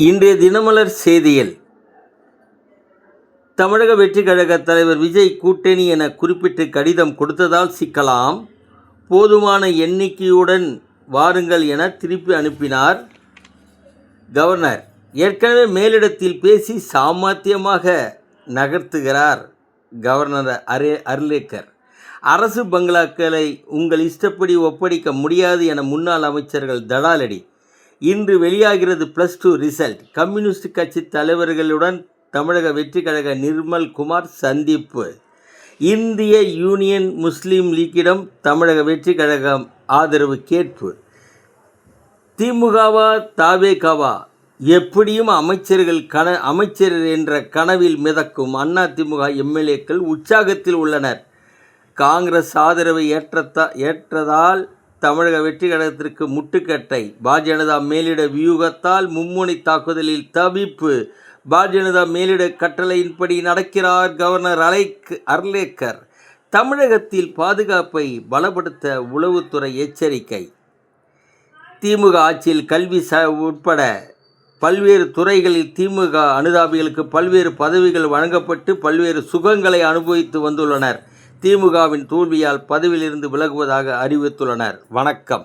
இன்றைய தினமலர் செய்தியில் தமிழக வெற்றிக் கழக தலைவர் விஜய் கூட்டணி என குறிப்பிட்டு கடிதம் கொடுத்ததால் சிக்கலாம், போதுமான எண்ணிக்கையுடன் வாருங்கள் என திருப்பி அனுப்பினார் கவர்னர். ஏற்கனவே மேலிடத்தில் பேசி சாமர்த்தியமாக நகர்த்துகிறார் கவர்னர் அர்லேக்கர். அரசு பங்களாக்களை உங்கள் இஷ்டப்படி ஒப்படைக்க முடியாது என முன்னாள் அமைச்சர்கள் தடாலடி. இன்று வெளியாகிறது +2 ரிசல்ட். கம்யூனிஸ்ட் கட்சி தலைவர்களுடன் தமிழக வெற்றி கழக நிர்மல் குமார் சந்திப்பு. இந்திய யூனியன் முஸ்லீம் லீக்கிடம் தமிழக வெற்றி கழகம் ஆதரவு கேட்பு. திமுகவா தாவேகாவா, எப்படியும் அமைச்சர் என்ற கனவில் மிதக்கும் அதிமுக எம்எல்ஏக்கள் உற்சாகத்தில் உள்ளனர். காங்கிரஸ் ஆதரவை ஏற்றதால் தமிழக வெற்றி கழகத்திற்கு முட்டுக்கட்டை. பாரதிய ஜனதா மேலிட வியூகத்தால் மும்முனை தாக்குதலில் தவிப்பு. பாரதிய ஜனதா மேலிட கட்டளையின்படி நடக்கிறார் கவர்னர் அர்லேக்கர். தமிழகத்தில் பாதுகாப்பை பலப்படுத்த உளவுத்துறை எச்சரிக்கை. திமுக ஆட்சியில் கல்வி உட்பட பல்வேறு துறைகளில் திமுக அனுதாபிகளுக்கு பல்வேறு பதவிகள் வழங்கப்பட்டு பல்வேறு சுகங்களை அனுபவித்து வந்துள்ளனர். திமுகவின் தோல்வியால் பதவியிலிருந்து விலகுவதாக அறிவித்துள்ளனர். வணக்கம்.